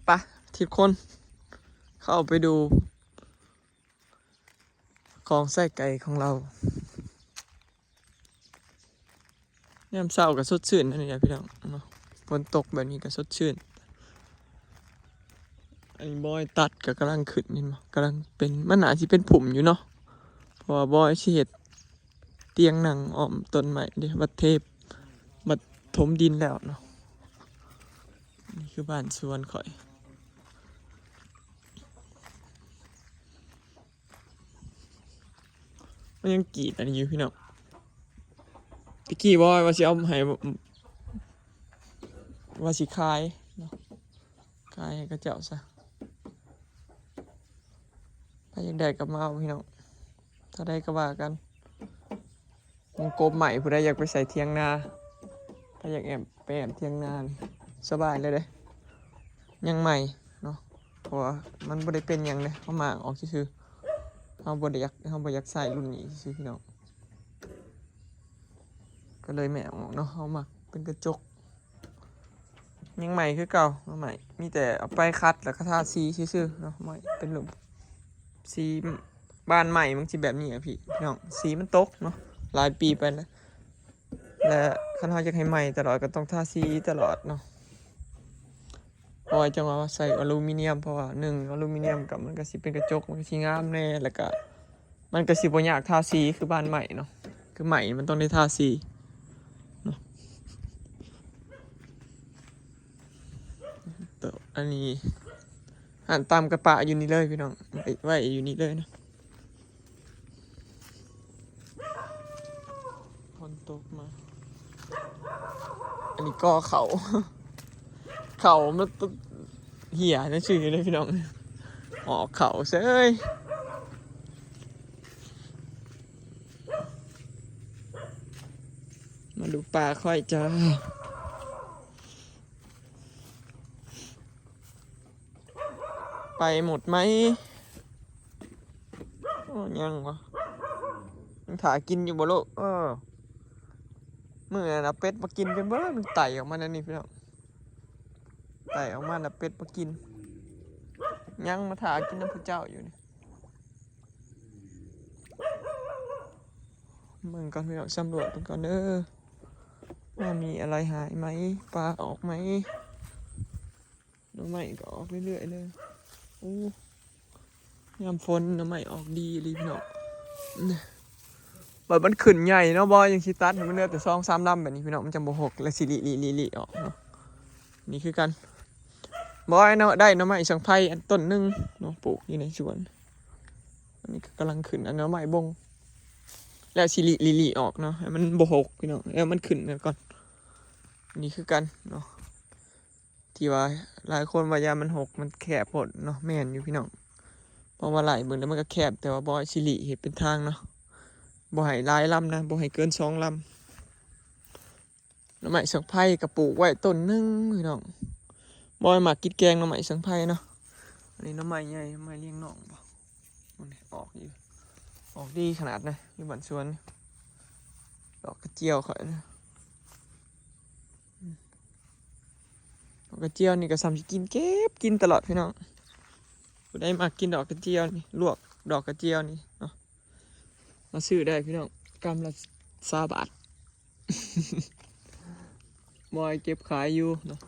ปะทีมคนเข้าไปดูของไส้ไก่ของเรายามเช้าก็สดชื่นนั่นนี่พี่น้องเนาะฝนตกแบบนี้ก็สดชื่นอันนี้บอยตัดก็กำลังขึ้นนี่มั้งกำลังเป็นมันอาจจะเป็นผุ่มอยู่เนาะเพราะว่าบอยสิเฮ็ดเตียงหนังอ้อมต้นไม้เด้บัดเทพบัดถมดินแล้วเนาะนี่คือบ้านสวนข่อยมันยังกรีดอันนี้อยู่พี่น้องตะกี้บอยว่าสิเอาให้ว่าสิขายเนาะขายให้กระเจ้าซะถ้าอยากได้ก็มาเอาพี่น้องถ้าได้ก็ว่ากันมันกบใหม่ผู้ใดอยากไปใส่เทียงนาถ้าอยากแอบไปแอบเทียงนานี่สบายเลยเด้ยังใหม่เนาะเพราะว่ามันบ่ได้เป็นหยังเลยเขามาออกซื่อๆเขาบ่อยากใส่รุ่นนี้ซื่อพี่น้องก็เลยแม่ออกเนาะเขามาเป็นกระจกยังใหม่คือเก่าใหม่มีแต่เอาไปคัดแล้วก็ทาสีซื่อๆเนาะใหม่เป็นหลุมสีบ้านใหม่มันสิแบบนี้อ่ะพี่น้องสีมันตกเนาะหลายปีไปแล้วและคันเขาอยากให้ใหม่ตลอดก็ต้องทาสีตลอดเนาะเพราะว่าจังว่าใส่อลูมิเนียมเพราะว่า1อลูมิเนียมกับมันก็สิเป็นกระจกมันก็สิงามแน่แล้วก็มันก็สิบ่ยากทาสีคือบ้านใหม่เนาะคือใหม่มันต้องได้ทาสีเนาะต่ออันนี้หันตามกระปะอยู่นี่เลยพี่น้องไว้อยู่นี่เลยนะฝนตกมาอันนี้ก็เขามันเหี่ยนั่นชื่อเลยพี่น้องออกเขาเซ้ยมาดูปลาค่อยจ้าไปหมดไหมยังวะยังถากินอยู่บ่โลกมื่อนะเป็ดมากินกันเบ้อมันไต่ออกมาแล้วนี่พี่น้องไต่ออกมาแล้วเป็ดมากินยังมาถากินน้ำพระเจ้าอยู่นี่มึงก่อนพี่น้องสำรวจก่อนเด้อว่ามีอะไรหายไหมปลาออกไหมน้ำใหม่ก็ออกเรื่อยๆเลยโอ้ยามฝนน้ำใหม่ออกดีเลยพี่น้องแบบมันขึ้นใหญ่เนาะบอยยังชิตัดมันเนื้อแต่2-3 ลำแบบนี้พี่น้องมันจะโบหกและสิริออกเนาะนี่คือกันบอยเนาะได้น้ำใหม่สังไพ่อันต้นนึงเนาะปลูกอยู่ในสวนอันนี้กำลังขึ้นอันน้ำใหม่บงแล้วสิริออกเนาะให้มันโบหกพี่น้องแล้วมันขึ้นก่อนนี่คือกันเนาะที่ว่าหลายคนว่ายามันหกมันแคบหมดเนาะแม่นอยู่พี่น้องเพราะว่าไหลเบิ่งแล้วมันก็แคบแต่ว่าบอยสิริเห็นเป็นทางเนาะบ่ให้หลายลำนะบ่ให้เกิน2 ลำน้ำใหม่สังไพ่กระปุกไว้ต้นนึงพี่น้องบอยหมักกินแกงน้ำใหม่สังไพ่เนาะอันนี้น้ำใหม่ใหญ่น้ำใหม่เลี้ยงน้องบ่มันออกอยู่ออกดีขนาดนะอยู่บ้านสวนดอกกระเจียวข่อยนะดอกกระเจียวนี่ก็ซ้ำสิกินเก็บกินตลอดพี่น้องผู้ใดมากินดอกกระเจียวนี่ลวกดอกกระเจียวนี่เนาะมาซื้อได้พี่น้องกำละ20 บาท บอยเก็บขายอยู่เนาะ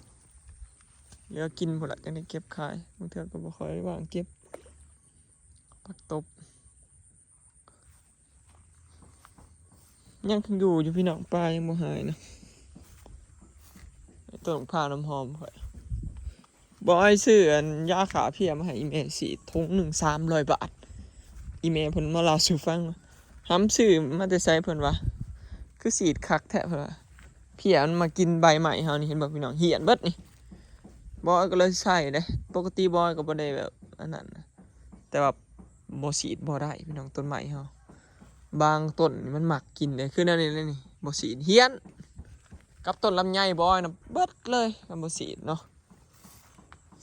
เหลือกินหมดละจังได้เก็บขายบางเทื่อก็บ่ค่อยได้ว่างเก็บผักตบยังอยู่พี่น้องปลายังบ่หายนะต้นข้าวน้ำหอมข่อยบอยซื้ออันยาขาเพียมาให้อีเมสีถุงหนึ่ง300 บาทอีเมเพิ่นมาเล่าสู่ฟังห้ำซื้อมาแต่ไสเพิ่นว่าคือสีดคักแท้เพิ่นว่าเพียมันมากินใบใหม่เฮานี่เห็นบ่พี่น้องเหี่ยนเบิดนี่บอยก็เลยใส่เด้ปกติบอยก็บ่ได้แบบอันนั้นนะแต่ว่าบ่สีดบ่ได้พี่น้องต้นใหม่เฮาบางต้นมันมักกินเลยคือนั่นนี่เลยนี่บ่สีดเหี่ยนกับต้นลำไยบอยนะเบิดเลยกับบ่สีดเนาะ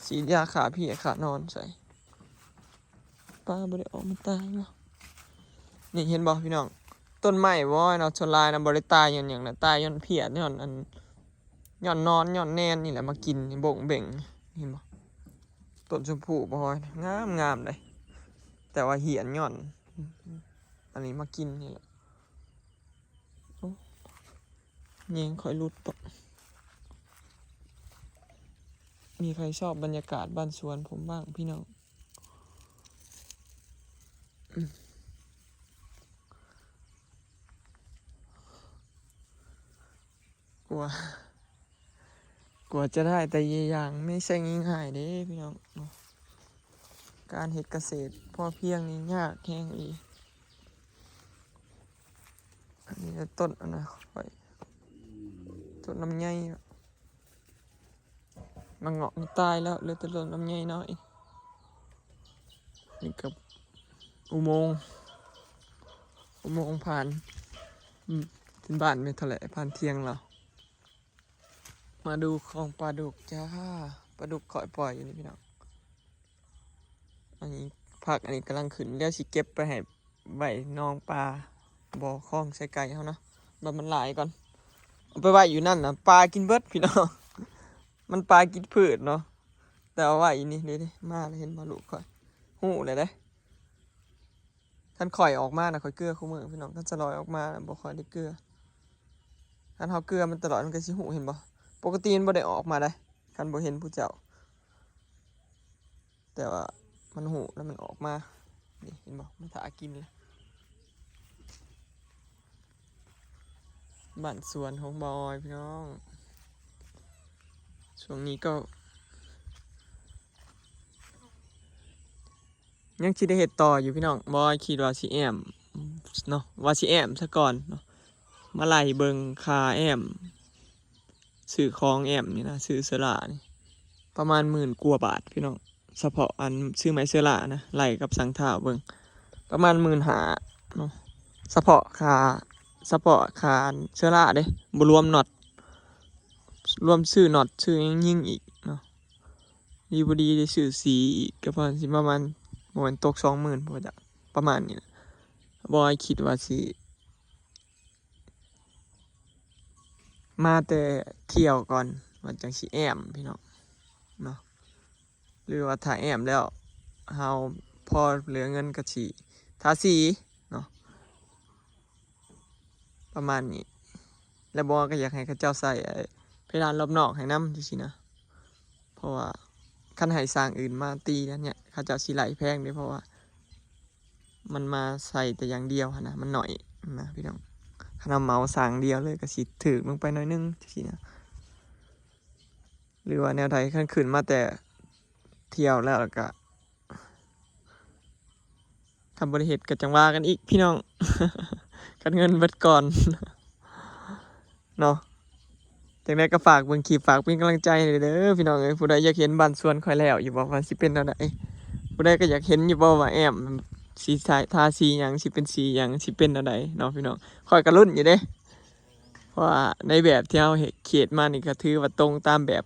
สีดยาขาพี่ขานอนใส่ปลาบ่ได้ออกมาตายเนาะนี่เห็นบ่พี่น้องต้นไม้บอยเนาะชนลายนะบ่ได้ตายย้อนหยังนะตายย้อนเพียย้อนอันย้อนนอนย้อนแนนนี่แหละมากินนี่บ่งเบ่งเห็นบ่ ต้นชมพู่บ่ฮอยงามงามเลยแต่ว่าเหียนย่อนอันนี้มากินนี่แหละโอ้ยิงค่อยรุดปะมีใครชอบบรรยากาศบ้านสวนผมบ้างพี่น้องกลัวจะได้แต่อย่างไม่ใช่ง่ายๆเด้พี่น้องเนาะการเฮ็ดเกษตรพอเพียงนี่ยากแห้งอีอันนี้ต้นอันนะค่อยต้นลำไยมันเงาะมันตายแล้วเหลือแต่ต้นลำไยน้อยนี่กับอุโมงค์ผ่านถึงบ้านไม่เท่าไหร่ผ่านเที่ยงเรามาดูของปลาดุกจ้าปลาดุกก่อยปล่อยอยู่นี่พี่น้องอันนี้ผักอันนี้กำลังขึ้นเดี๋ยวสิเก็บไปให้ไว้น้องปลาบ่อคลองใส่ไก่เขานะแบบมันหลายก่อนเอาไปไว้อยู่นั่นนะปลากินเบิดพี่น้อง มันปลากินพืชเนาะแต่เอาไว้นี่เดี๋ยวมาแล้วเห็นปลาดุกค่อยหูเลยเด้ท่านข่อยออกมานะข่อยเกลือคู่มือพี่น้องท่านสลอยออกมาบ่ค่อยได้เกลือท่านเฮาเกลือมันตลอดมันก็สิหูเห็นบ่ปกติมันบ่ได้ออกมาได้คันบ่เห็นผู้เจ้าแต่ว่ามันหูแล้วมันออกมานี่เห็นบ่มันถากินเลยบ้านสวนของบอยพี่น้องช่วงนี้ก็ยังคิดได้เห็ดต่ออยู่พี่น้องบอยคิดว่าสิแอมเนาะว่าสิแอมซะก่อนเนาะมาไล่เบิงคาแอมซื้อของแอมนี่นะซื้อเสื้อลานี่ประมาณ10,000 กว่าบาทพี่น้องเฉพาะอันซื้อไม้เสื้อลานะไล่กับสังเท้าเบิงประมาณ15,000เนาะเฉพาะคาเสื้อลาเด้บ่รวมน็อตรวมซื้อน็อตซื้อยิ่งอีกเนาะดีบดีได้ซื้อสีอีกก็ประมาณตก20,000พอจะประมาณนี้นะบอยคิดว่าสิมาแต่เที่ยวก่อนว่าจังสิแอมพี่น้องเนาะหรือว่าถ้าแอมแล้วเฮาพอเหลือเงินก็สิทาสีเนาะประมาณนี้แล้วบอก็อยากให้เขาเจ้าใส่เพดานรอบนอกให้นำจังซี่นะเพราะว่าคันให้สร้างอื่นมาตีนั้นเนี่ยเขาเจ้าสิไหลแพงเด้เพราะว่ามันมาใส่แต่อย่างเดียวนะมันหน่อยนะพี่น้องขนาดเมาสางเดียวเลยก็สิถือลงไปหน่อยนึงสินะหรือว่าแนวใดขั้นขึ้นมาแต่เที่ยวแล้วก็ทำบริเหตุกับจังว่ากันอีกพี่น้อง กันเงินเบิดก่อนเนาะจังได้ก็ฝากเบิ่งคลิปฝากเป็นกำลังใจให้เด้อพี่น้องเอ้ยผู้ใดอยากเห็นบ้านสวนค่อยแล้วอยู่บ่ว่าสิเป็นอะไรผู้ใดก็อยากเห็นอยู่บ่ว่าแอมสีทาสีหยังสิเป็นสีหยังสิเป็นอะไรเนาะพี่น้องคอยกระรุ่นอยู่เด้เพราะว่าในแบบที่เราเขียนมานี่ก็ถือว่าตรงตามแบบ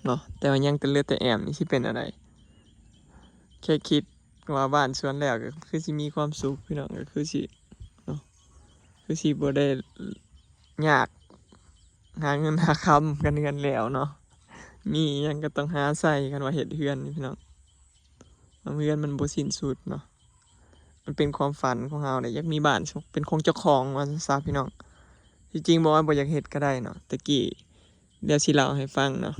เนาะแต่ว่ายังแต่เลือดแต่แอมนี่สิเป็นอะไรแค่คิดว่าบ้านสวนแล้วก็คือสิมีความสุขพี่น้องก็คือสิเนาะคือสิบ่ได้ยากหาเงินหาคำกันแล้วเนาะมียังก็ต้องหาใส่กันว่าเฮ็ดเฮือนนี่พี่น้องเฮือนมันบ่สิ้นสุดเนาะมันเป็นความฝันของเราเนี่ยอยากมีบ้านเป็นของเจ้าของว่าซะพี่น้องที่จริงบอกว่าบ่อยากเฮ็ดก็ได้เนาะตะกี้เดี๋ยวสิเล่าให้ฟังเนาะ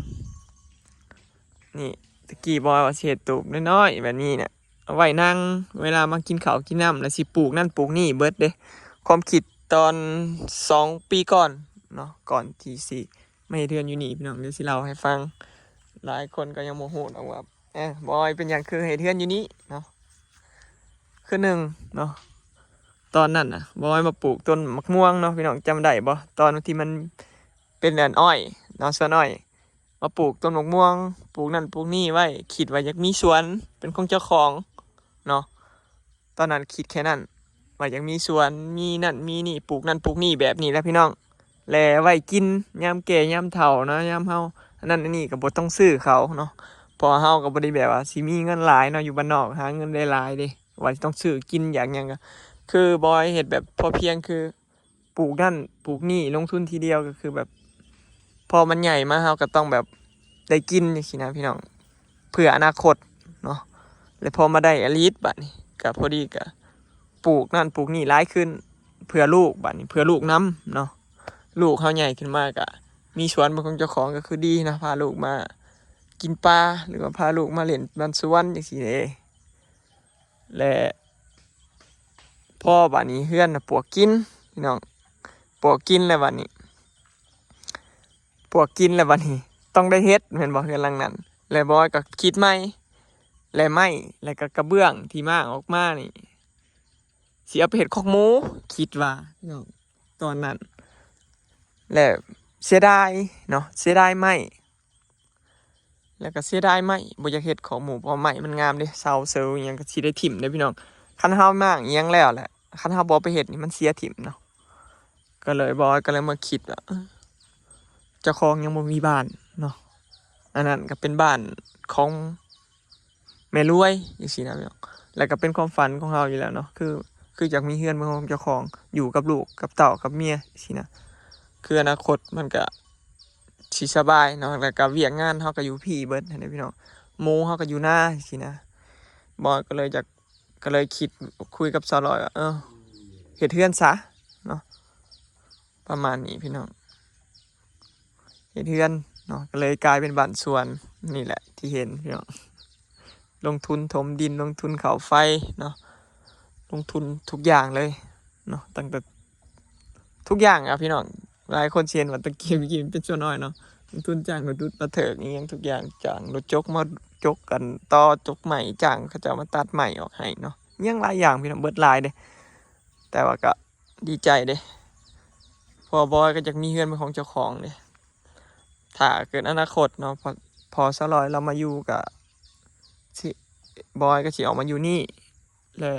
นี่ตะกี้บอกว่าสิเฮ็ดตูบน้อยๆแบบนี้เนี่ยเอาไว้นั่งเวลามากินข้าวกินน้ำแล้วสิปลูกนั่นปลูกนี่เบิดเด้ความคิดตอน2 ปีก่อนเนาะก่อนที่สิไม่เทือนอยู่นี่พี่น้องเดี๋ยวสิเล่าให้ฟังหลายคนก็ยังโมโหนะว่าบอยเป็นอย่างคือให้เทือนอยู่นี่เนาะคือหนึ่งเนาะตอนนั้นน่ะบอยมาปลูกต้นมะม่วงเนาะพี่น้องจำได้บ่ตอนที่มันเป็นแดนอ้อยเนาะสวนอ้อยมาปลูกต้นมะม่วงปลูกนั่นปลูกนี่ไว้คิดว่าอยากมีสวนเป็นของเจ้าของเนาะตอนนั้นคิดแค่นั้นว่าอยากมีสวนมีนั่นมีนี่ปลูกนั่นปลูกนี่แบบนี้แหละพี่น้องแลไว้กินยามแก่ยามเฒ่าเนาะยามเฮาอันนั้นอันนี้ก็บ่ต้องซื้อเขาเนาะพอเฮาก็บ่ได้แบบว่าสิมีเงินหลายเนาะอยู่บ้านนอกหาเงินได้หลายเด้ว่าต้องซื้อกินอย่างหยังก็คือบอยเฮ็ดแบบพอเพียงคือปลูกนั่นปลูกนี่ลงทุนทีเดียวก็คือแบบพอมันใหญ่มาเฮาก็ต้องแบบได้กินจังซี่นะพี่น้อง เพื่ออนาคตเนาะแล้วพอมาได้อลิสบัดนี้ก็พอดีก็ปลูกนั่นปลูกนี่ร้ายขึ้นเพื่อลูกบัดนี้เพื่อลูกน้ำเนาะลูกเขาใหญ่ขึ้นมากอะมีสวนเป็นของเจ้าของก็คือดีนะพาลูกมากินปลาหรือว่าพาลูกมาเล่นบ้านสวนอย่างนี้เลยและพ่อบัดนี้เฮือนปวกกินพี่น้องปวกกินแล้วบัดนี้ปวกกินแล้วบัดนี้ต้องได้เฮ็ดเห็นบอกเฮือนหลังนั้นแล้วบอยก็คิดไม่และไม่แล้วก็กระเบื้องที่มากออกมานี่เสียไปเห็ดคอกหมูคิดว่าพี่น้องตอนนั้นแล้วเสียดายเนาะเสียดายไม่แล้วก็เสียดายไม่บ่อยากเฮ็ดของหมูเพราะไม้มันงามเด้เสาเซลล์อิหยังก็สิได้ถิ่มเด้พี่น้องคันเฮามากอิหยังแล้วแหละคันเฮาบ่ไปเฮ็ดนี่มันเสียถิ่มเนาะก็เลยบอยก็เลยมาคิดว่าเจ้าของยังบ่มีบ้านเนาะอันนั้นก็เป็นบ้านของแม่รวยจังซี่นะพี่น้องแล้วก็เป็นความฝันของเราอยู่แล้วเนาะคืออยากมีเฮือนเป็นของเจ้าของอยู่กับลูกกับเต้ากับเมียจังซี่นะคืออนาคตมันก็สิสบายเนาะแล้วก็เวียกงานเฮาก็อยู่พี่เบิดให้ได้พี่น้องหมู่เฮาก็อยู่หน้าสินะบอยก็เลยคิดคุยกับสาวลอยว่าเฮ็ดเฮือนซะเนาะประมาณนี้พี่น้องเฮ็ดเฮือนเนาะก็เลยกลายเป็นบ้านสวนนี่แหละที่เห็นพี่น้องลงทุนถมดินลงทุนเขาไฟเนาะลงทุนทุกอย่างเลยเนาะตั้งแต่ทุกอย่างอ่ะพี่น้องหลายคนเชียนว่าตะเกียบกินเป็นส่วนน้อยเนาะลงทุนจ้างรถดุดมาเถิกอย่างเงี้ยทุกอย่างจ้างรถจกมาจกกันต่อจกใหม่จ้างเขาจะมาตัดใหม่ออกให้เนาะยังหลายอย่างพี่น้องเบิดหลายเด้แต่ว่าก็ดีใจเด้พอบอยก็อยากมีเฮือนเป็นของเจ้าของเด้ถ้าเกิดอนาคตเนาะพอสลอยเรามาอยู่กัสิบอยก็สิออกมาอยู่นี่และ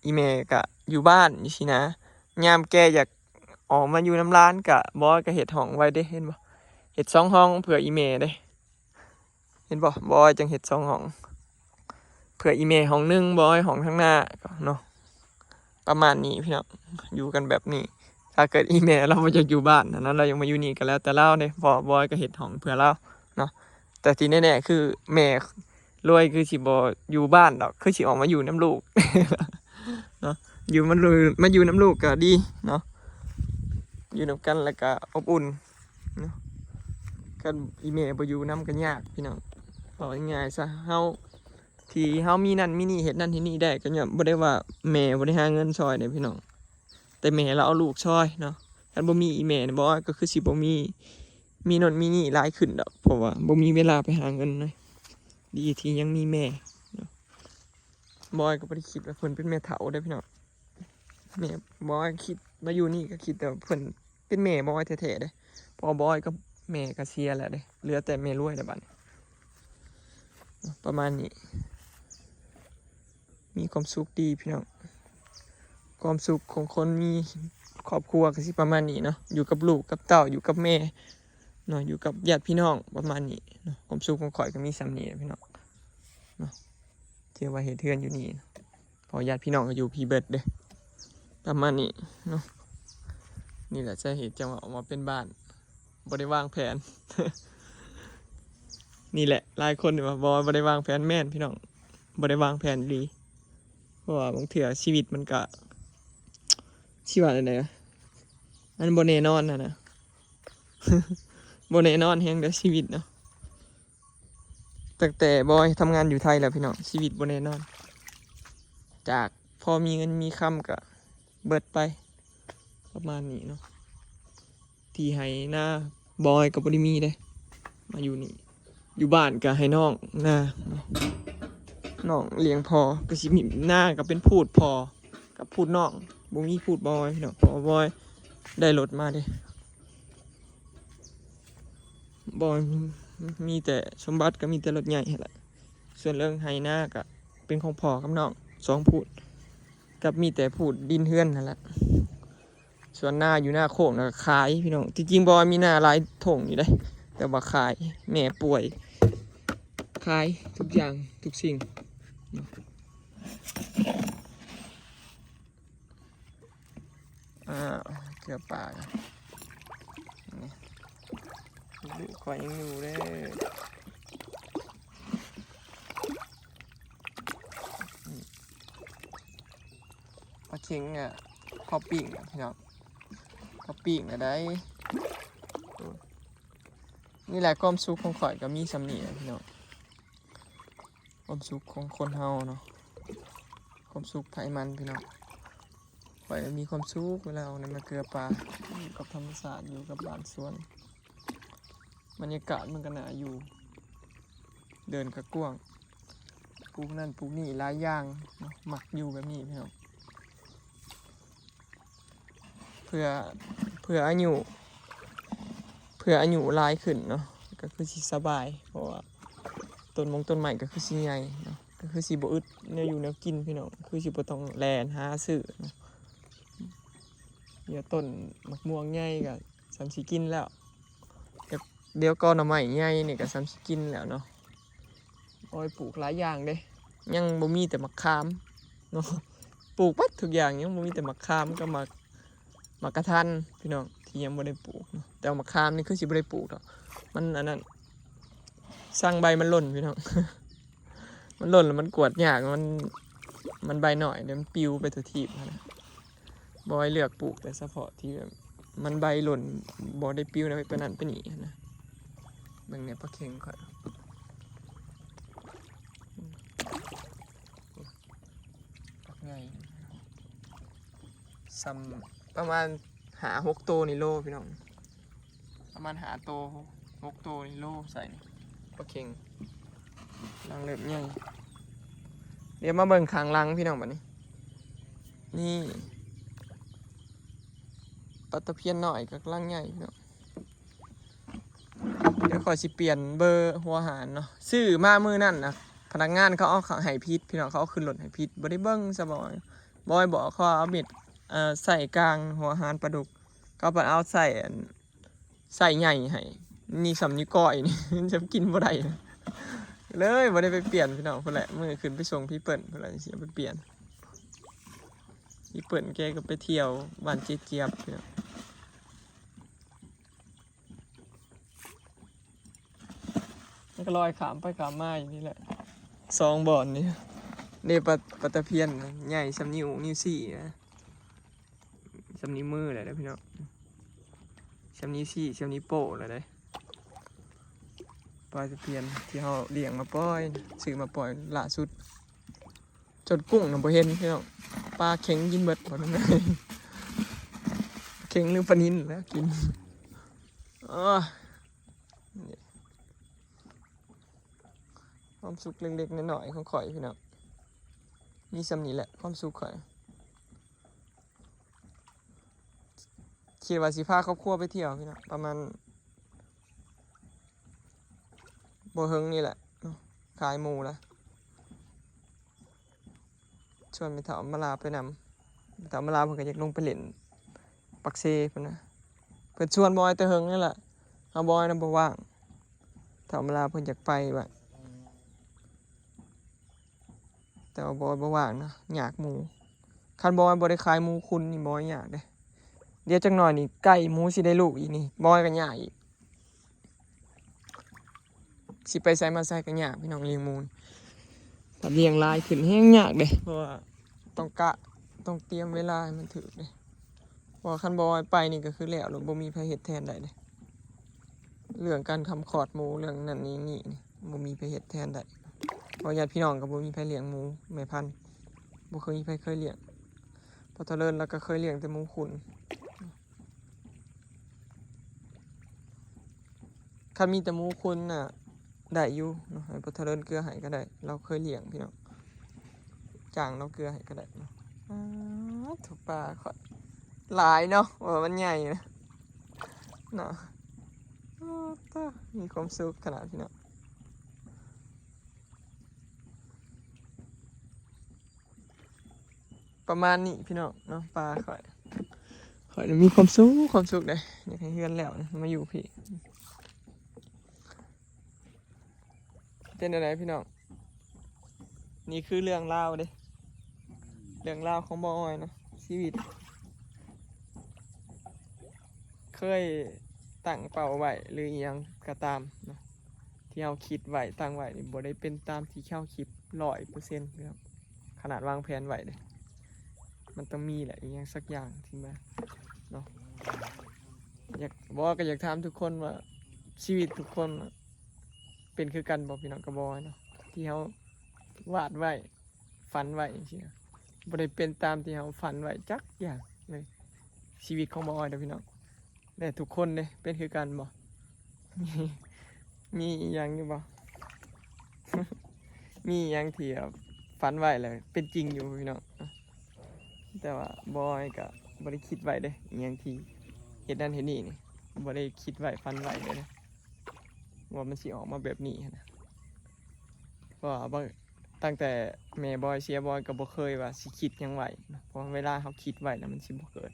อีเมก็อยู่บ้านนี่สินะยามแกอยากออกมาอยู่น้ำร้านกะบอยก็เฮ็ดห้องไว้เด้เห็นบ่เฮ็ด2 ห้องเผื่ออีเมเด้เห็นบ่บอยจังเฮ็ด2 ห้องเผื่ออีเมห้องนึงบอยห้องข้างหน้าเนาะประมาณนี้พี่น้องอยู่กันแบบนี้ถ้าเกิดอีเมเราบ่อยากอยู่บ้านนั้นเรายังมาอยู่นี่กันแล้วแต่เราเด้พอบอยก็เฮ็ดห้องเผื่อเราเนาะแต่ที่แน่ๆคือแม่รวยคือสิบ่อยู่บ้านดอกคือสิออกมาอยู่น้ำลูก เนาะอยู่มันมาอยู่น้ำลูกก็ดีเนาะอยู่นำกันแล้วก็อบอุ่นเนาะกันอีเมลบ่อยู่นำกันยากพี่น้องเอาง่ายๆซะเฮาที่เฮามีนั่นมีนี่เฮ็ดนั่นที่นี่ได้ก็เนี่ยบ่ได้ว่าแม่บ่ได้หาเงินช่วยเด้พี่น้องแต่แม่เราเอาลูกช่วยเนาะคันบ่มีอีแม่บ่ก็คือสิบ่มีโน่นมีนี่หลายขึ้นดอกเพราะว่าบ่มีเวลาไปหาเงินเลยดีที่ยังมีแม่เนาะบอยก็บ่ได้คิดว่าเพิ่นเป็นแม่เฒ่าเด้พี่น้องแม่บอยคิดมาอยู่นี่ก็คิดแต่เพิ่นเป็นแม่บอยแท้ๆเด้พอบอยก็แม่ก็เสียแล้วเด้เหลือแต่แม่รวยแล้วบัดนี้ประมาณนี้มีความสุขดีพี่น้องความสุขของคนมีครอบครัวก็สิประมาณนี้เนาะอยู่กับลูกกับเต้าอยู่กับแม่เนาะอยู่กับญาติพี่น้องประมาณนี้เนาะความสุขของข่อยก็มีซ้ำนี้พี่น้องเนาะเที่ยวว่าเฮ็ดเทือนอยู่นี่พอญาติพี่น้องก็อยู่พี่เบิดเด้ประมาณนี้เนาะนี่แหละสาเหตุจังว่าออกมาเป็นบ้านบ่ได้วางแผน นี่แหละหลายคนว่าบ่ได้วางแผนแม่นพี่น้องบ่ได้วางแผนดีเพราะว่าบางเทื่อชีวิตมันก็ชีวิตอะไรนะอันบ่แน่นอนนะ บ่แน่นอนแฮงเด้อชีวิตเนาะตั้งแต่บอยทำงานอยู่ไทยแล้วพี่น้องชีวิตบ่แน่นอนจากพอมีเงินมีค่ำก็เบิดไปประมาณนี้เนาะที่ให้หน้าบอยก็บ่ได้มีเด้มาอยู่นี่อยู่บ้านก็ให้น้องหน้าน้องเลี้ยงพอก็สิมีหน้าก็เป็นพูดพอกับพูดน้องบ่มีพูดบอยพี่น้องพอบอยได้รถมาเด้บอยมีแต่สมบัติก็มีแต่รถใหญ่แหละส่วนเรื่องให้หน้าก็เป็นของพ่อกับน้อง2พูดกับมีแต่พูดดินเฮือนนั่นแหละส่วนหน้าอยู่หน้าโค้งนะขายพี่น้องที่จริงบอยมีหน้าหลายถงอยู่ได้แต่ว่าขายแม่ป่วยขายทุกอย่างทุกสิ่งเกลือป่าลูกคอยยังอยู่เด้ ลาเค็งอ่ะพอปิ้งพี่น้องพอปิ้งอะได้นี่แหละความสุขของข่อยก็มีสำนีพี่น้องความสุขของคนเฮาเนาะความสุขไผมันพี่น้องข่อยมีความสุขเวลาเอาในมาเกลือปลาอยู่กับธรรมชาติอยู่กับบ้านสวนบรรยากาศมันก็น่าอยู่เดินกระกว้างปลูกนั่นปลูกนี่หลายอย่างเนาะหมักอยู่แบบนี้พี่น้องเพื่อเพื่ออายุหลายขึ้นเนาะก็คือสิสบายเพราะว่าต้นใหม่ก็คือสิใหญ่เนาะก็คือสิบ่อึดแนวอยู่แนวกินพี่น้องคือสิบ่ต้องแล่นหาซื้อเนาะเดี๋ยวต้นมะม่วงใหญ่ก็สำสิกินแล้วเดี๋ยวก็หน่อไม้ใหญ่นี่ก็สำสิกินแล้วเนาะโอ้ยปลูกหลายอย่างเด้ยังบ่มีแต่มะขามเนาะปลูกปัดทุกอย่างยังบ่มีแต่มะขามกับมะกระทันพี่น้องที่ยังบ่ได้ปลูกเนาะแต่มะขามนี่คือสิบ่ได้ปลูกดอกมันอันนั้นสร้างใบมันหล่นพี่น้อง มันหล่นแล้วมันกวาดยากมันใบหน่อยเดี๋ยวมันปิวไปทั่วทีบนะบอยเลือกปลูกแต่เฉพาะที่มันใบหล่นบอได้ปิวนะไปนั่นไปนี่นะเบิ่งเนี่ยปลาเค็งก่อนไงซ้ำประมาณ6 ตัวนี่โลพี่น้องประมาณตัว6 ตัวนี่โลใส่นี่ปลาเค็งลังเล็บใหญ่เดี๋ยวมาเบิ่งขางลังพี่น้องบัดนี้นี่ปลาตะเพียนหน่อยกับลังใหญ่พี่น้องเดี๋ยวขอสิเปลี่ยนเบอร์หัวหารเนาะซื้อมามื้อนั่นนะพนักงานเขาเอาไห้พิษพี่น้องเขาเอาขึ้นรถไห้พิษบ่ได้เบิ่งซะบ่อยบอกเขาเอาเม็ดใส่กลางหัวหารปลาดุกเขาไปเอาใส่ใหญ่ให้นี่สำนิ้วก้อยนี่ จะกินบ่ได้เลยบ่ได้ไปเปลี่ยนพี่น้องพุ่นแหละมื้อขึ้นไปส่งพี่เปิ้นพุ่นแหละสิไปเปลี่ยนพี่เปิ้นแกก็ไปเที่ยวบ้านเจี๊ยบพี่น้องมันก็ลอยขามไปขามมาอย่างนี้แหละ2 บ่อนนี่นี่ปลาตะเพียนใหญ่สำนิ้ว4นะสำนิ้วมือเลยนะพี่น้องสำนิ้ว4สำนิ้วโป้เลยได้ปลาตะเพียนที่เขาเลี้ยงมาปล่อยซื้อมาปล่อยล่าสุดจนกุ้งน่ะบ่เห็นพี่น้องปลาเข็งกินเบิดบ่นั่นไงเข็งหรือปลานิลแล้วกินความสุขเล็กๆน้อยๆของข่อยพี่น้องมีสำนี้แหละความสุขข่อยคิดว่าสิพาครอบครัวไปเที่ยวพี่น้องประมาณบ่เฮิงนี่แหละขายหมูละชวนไปเถามาลาไปนำเถามาลาเพิ่นก็อยากลงไปเล่นปักเซเพิ่นนะเพิ่นชวนบอยแต่เฮิงนี่แหละเอาบอยนำบ่ว่างเถามาลาเพิ่นอยากไปว่ะแต่ว่าบอยบ่ว่างนะอยากหมูคันบอยบ่ได้ขายหมูคุณนี่บอยอยากเด้เดี๋ยวจักหน่อยนี่ไก่หมูสิได้ลูกอีกนี่บอยก็อยากอีกสิไปไสมาไสก็ยากพี่น้องเลี้ยงหมูถ้าเลี้ยงหลายขึ้นแฮงยากเด้เพราะว่าต้องเตรียมเวลาให้มันถึกเด้เพราะคันบ่ไปนี่ก็คือแล้วบ่มีไผเฮ็ดแทนได้เด้เรื่องการทำคลอดหมูเรื่องนั้นนี่บ่มีไผเฮ็ดแทนได้เพราะญาติพี่น้องก็บ่มีไผเลี้ยงหมูแม่พันธุ์บ่เคยมีไผเคยเลี้ยงพอเจริญแล้วก็เคยเลี้ยงแต่หมูขุนคันมีแต่หมูขุนน่ะได้อยู่เนาะให้พอเจริญเกลือให้ก็ได้เราเคยเลี้ยงพี่น้องจ้างเราเกลือให้ก็ได้เนาะถูกปลาขอหลายเนาะว่ามันใหญ่นะเนาะมีความสุขขนาดพี่น้องประมาณนี้พี่น้องเนาะปลาข่อยมีความสุขเลยอยากให้เฮือนแล้วนะมาอยู่พี่เป็นอะไรพี่น้องนี่คือเรื่องเล่าเด้เรื่องเล่าของบอยเนาะชีวิตเคยตั้งเป้าไว้หรือยังก็ตามเนาะที่เราคิดไว้ตั้งไว้นี่บ่ได้เป็นตามที่เราคิด100%ครับขนาดวางแผนไว้เลย มันต้องมีแหละอีกอย่างสักอย่างที่มาเนาะอยากบอกก็อยากถามทุกคนว่าชีวิตทุกคนน่ะเป็นคือกันบอกพี่น้องกระบอยเนาะที่เขาวาดไว้ฝันไว้จริงๆบ่ได้เป็นตามที่เขาฝันไว้จักอย่างเลยชีวิตของบอยเด้อพี่น้องแต่ทุกคนเลยเป็นคือกันบ่มีมีอหย่างอยู่บ่ มีอหย่างที่แบบฝันไว้เลยเป็นจริงอยู่พี่น้องแต่ว่าบอยก็บ่ได้คิดไว้เด้ออหย่างที่เฮ็ดนั่นเฮ็ดนี่นี่บ่ได้คิดไว้ฝันไว้เลยนะว่ามันสิออกมาแบบนี้นะเพราะว่าบ่ตั้งแต่แม่บอยเสียบอยก็บ่เคยว่าสิคิดหยังไว้นะเพราะเวลาเขาคิดไว้แล้วมันสิบ่เกิด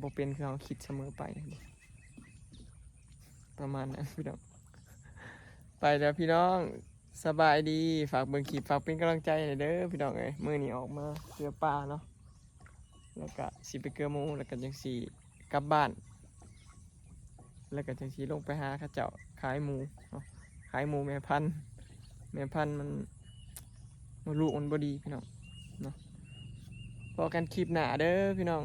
บ่เป็นคือเขาคิดเสมอไปนะประมาณนั้นพี่น้องไปแล้วพี่น้องสบายดีฝากเบิ่งคลิปฝากเป็นกำลังใจให้เด้อพี่น้องเอ้ยมื้อนี้ออกมาเกลือปลาเนาะแล้วก็สิไปเกลือหมูแล้วก็จังสิกลับบ้านแล้วก็จังสิลงไปหาเขาเจ้าขายหมูเนาะขายหมูแม่พันธุ์มันลูกมันบ่ดีพี่น้องเนาะพอกันคลิปหน้าเด้อพี่น้อง